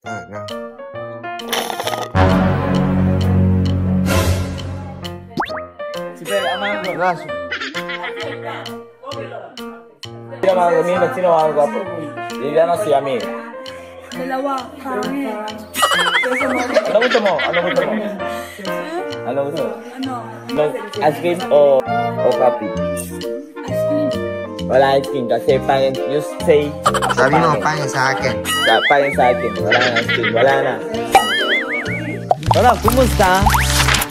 Talaga. Si Pel, amahan ko. Ras. Sino mga gumi? Ba't sino mga gwapo? Lilian o si Ami? Dalawa. Pangit. Ano gusto mo? Ano gusto mo? Ano gusto mo? Ano? Ice cream o coffee? Ice cream. Wala ice cream kasi pangit. You say. Sabi mo, pangit sa akin. Pangit sa akin. Wala na ice cream. Wala na. Hola, kumusta?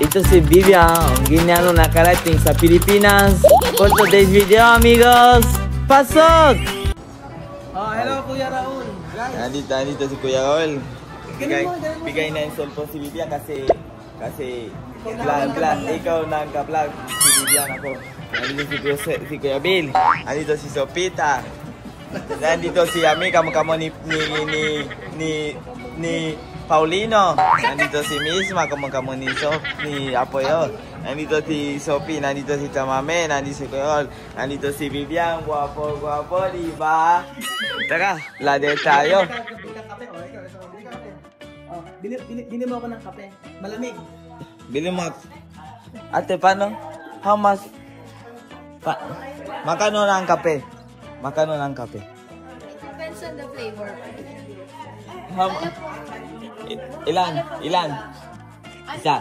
Ito si Vivian, ang ginano nakarating sa Pilipinas. For today's video, amigos. Pasok! Hello Kuya Raul. Nandito si Kuya Raul. Bigay na yung cellphone si Vivian kasi vlog. Ikaw nagka-vlog. Si Vivian ako. Nandito si Kuya Bill. Nandito si Sopita. Nandito si Ami. Kamu ni Paulino. Nandito si Misma. Kamu ni Apoyo. Nandito si Sophie. Nandito si Chamame. Nandito si Kuya Raul. Nandito si Vivian. Guwapo, diba? Tara, ladder tayo. Bili mo ako ng kape. Malamig. Bili mo. Ate, paano? How much? Makano na ang kape? Makano na ang kape? Depends on the flavor. Ilan? Isa.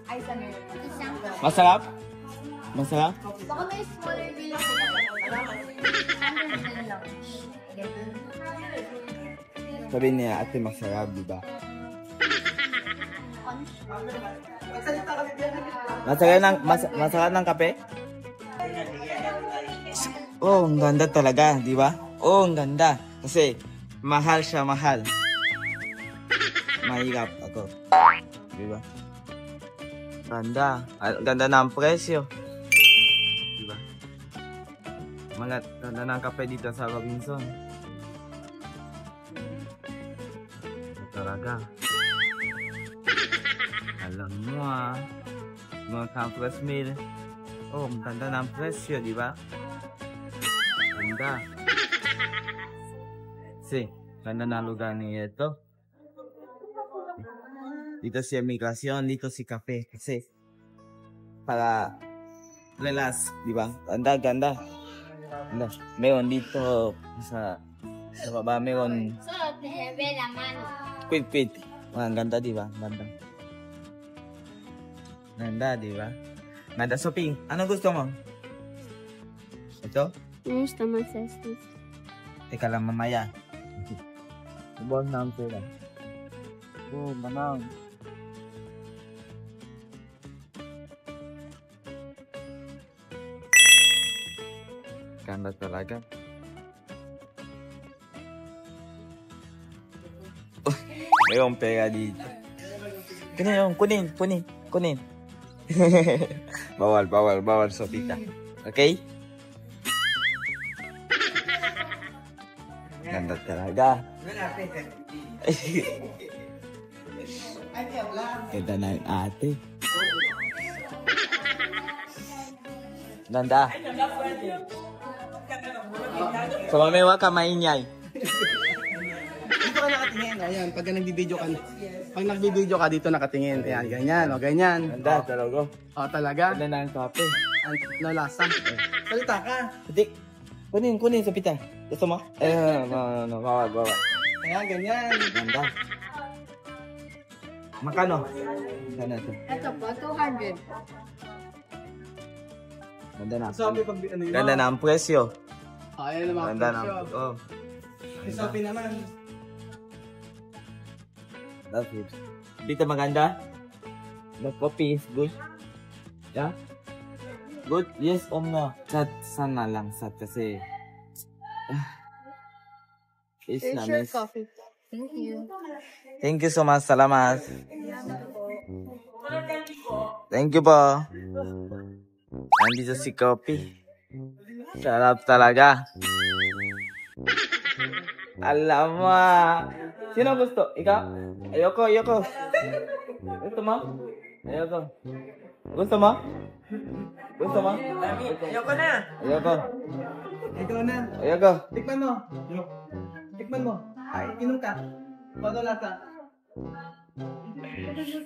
Ay, sana yun. Isang. Masarap? Masarap? Baka may smaller bill ako. 100 lang. Sabi niya, ate, masarap, diba? Masarap ng kape? Oh, ang ganda talaga, di ba? Oh, ang ganda. Kasi, mahal siya, mahal. Mahirap ako. Di ba? Ganda. Ganda ng presyo. Di ba? Ganda ng kape dito sa Robinson. Talaga. Alam mo mga campus meal. Oh, ang ganda ng presyo, di ba? Ganda. Ganda na lugar niya ito. Dito si imigrasyon, dito si cafe. Kasi, para relax, di ba? Ganda. Meron dito sa baba, meron quit. Ang ganda, di ba? Ganda, di ba? Ganda. Shopping. Ano gusto mo? Ito? Gusto mo sa stis. Teka lang, mamaya. Ibon na ang pera. Oh, manang. Ganda talaga. Mayroong pera dito. Kunin. Bawal, Sopita. Okay? Ganda talaga. Ganda na yung ate. Ganda. So, mamewa ka mainyay. Dito ka nakatingin. Ayan, pag nagbibideo ka dito nakatingin. Ayan, ganyan. O, ganyan. Ganda talaga. O, talaga. Ganda na yung kape. Ano lasa? Salita ka. Hindi. Kunin sa pita. Gusto mo? No. Bawal. Ayan, ganyan. Ganda. Makano? Ganda ito. Ito po, 200. Ganda na. Sabi pag ano yun. Ganda na ang presyo. Ayan naman. Ganda na. Oh. Sabi naman. That's it. Dito maganda? The coffee is good? Yeah? Good? Yes or no? Sana lang kasi it's Here's not your nice. coffee. Thank you. Thank you so much. Salamat. Thank you po. Andito si coffee. Sarap talaga. Alam mo. Sino gusto? Ikaw? Ayoko. Gusto mo? Ayoko. Gusto mo? Ayoko na. Ayoko. Ikaw na. Ayoko. Tikman mo. Tikman mo. Inom ka. Paano lasa?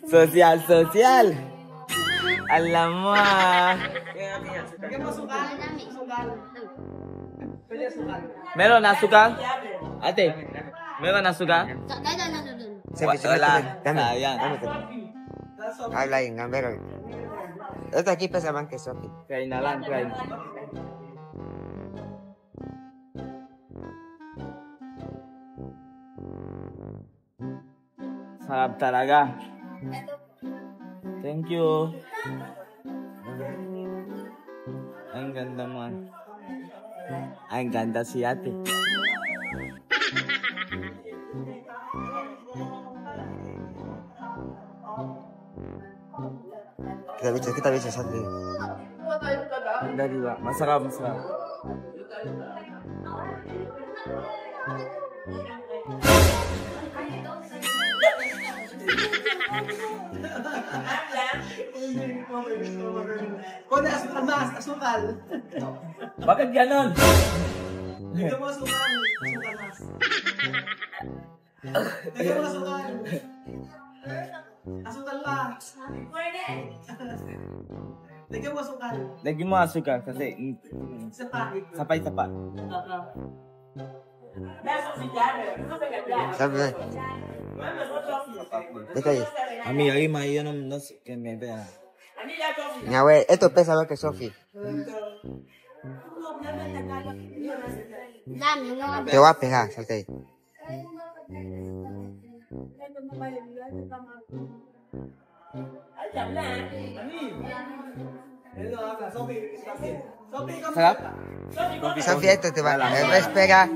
Social, social. Alam mo ah. Bigyan mo sukal. Sukal. Pwede sukal. Meron na suka? Ate, meron na suka? Sige, sige, Wala. dame. Sayang. Hablayin, pero. Ito aquí pesaban que Sophie. Try na lang, try. Sarap talaga. Thank you. Ang ganda mo. Ang ganda si ate. Kita bisa Sophie. Ganda diba? Masarap, masarap. Kung asukal mas, asukal. Bakit ganon? Bigyan mo asukal. Asukal mas. Bigyan mo asukal. Asukal pa. Bigyan mo asukal. Lagyan mo asukal kasi Isa pa. sapay-sapa. Sabi. Dito ahí. Ami, ahí yo no sé que me vea. Mira, güey, esto pesa más que Sophie. Te voy a pegar, salte ahí. Sarap? Sophie, esto te va. Espera.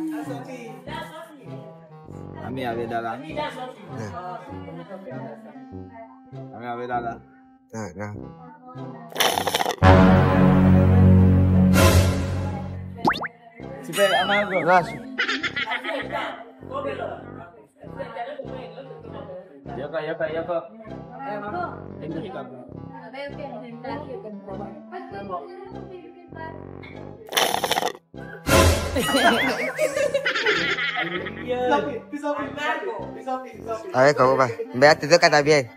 Ami, abeda lang. Ami, abeda lang. No, no. Si Pel, amago. Ras. Yoko, yoko, yoko. A ver, ¿cómo va? Vea, te toca también.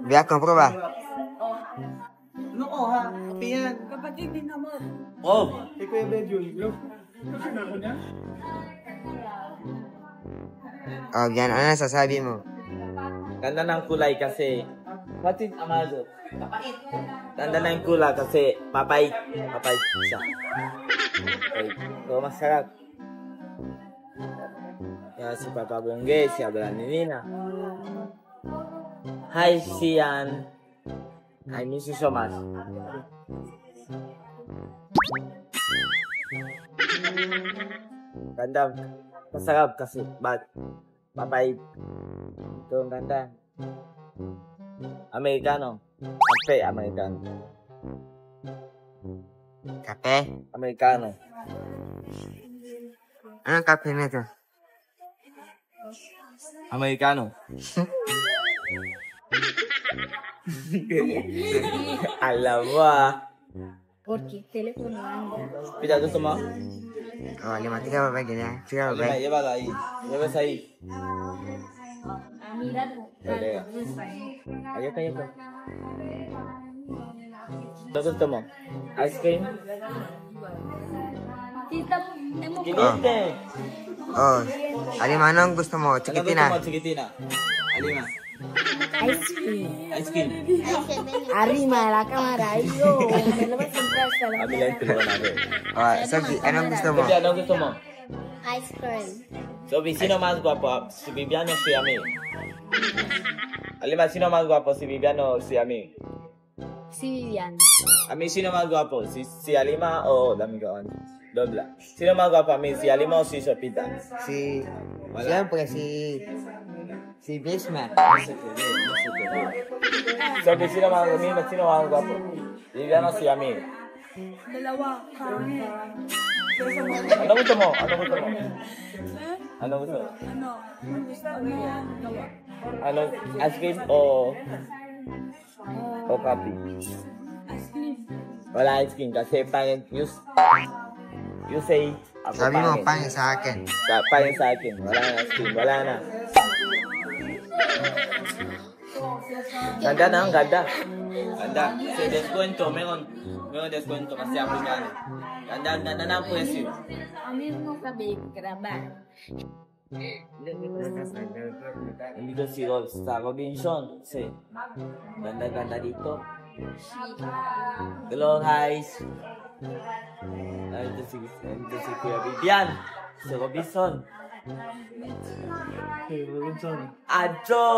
Vea, comprueba. Ano ko ha? Kape yan. Oh, Ikaw yung bed yun. Oh, yan, ano nasasabi mo? ganda ng kulay kasi. What is amago? Ganda ng kulay kasi papay. Papay siya. Okay. So, masarap. Kaya si Papa Bongge, si Abra ni Nina. Hi, Sian. I miss you so much. Ganda. Masarap kasi. Papay. Ito ang ganda. Amerikano. Kape, Amerikano. Kape? Amerikano. Anong kape nito? Amerikano. Alam mo ah. Porque teléfono anda. Pita, gusto mo? Oh, lima, tiga babay, ganyan. Tiga Lima, babay. llévala ahí. Lleves ahí. Mira, Dale. Ayoko, ayoko. Ano gusto mo? Ice cream? Tita, Kilite. Oh, Alima, anong gusto mo? Ano gusto Chikitina? mo, chikitina? Alima. ice cream. Ice cream. Arrima de la cámara, yo. Me lo vas a entrar hasta la Kami lang tulungan natin. Oh, Sophie, anong gusto mo? Sophie, anong gusto mo? ice cream. Sophie, sino más guapo? Si Viviano o si Ami? Alima, sino más guapo? Si Viviano o si Ami? Sí, Vivian. Ami, sino más guapo? Si Alima o dami kawan? Dobla. Sino más guapo a mí? Si Alima o si Sopita? Si... Wala. Siyempre, si Bismarck. No se quede. Sophie, sino más guapo? Viviano o si Ami? Dalawa. Ano gusto mo? Ano gusto mo? Ano gusto mo? Ano? Ice cream o O coffee? Wala ice cream kasi pangit. You say, ako Sabi mo, pangit sa akin. Pangit sa akin. Wala na ice cream. Wala na. Ganda na, ang ganda. Ganda. Sa deskwento, meron deskwento kasi Amerikano. Ganda na po yes yun. Amin mo kami kerabat. Nandito si Rolls sa Robinson. Kasi, ganda dito. Hello, guys. Nandito si Kuya Vivian. Si Robinson. Adios!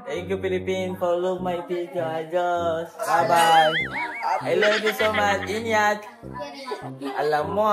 Thank you, Philippines, for look my picture. Adios! Bye-bye! I love you so much. Ingat! Alam mo,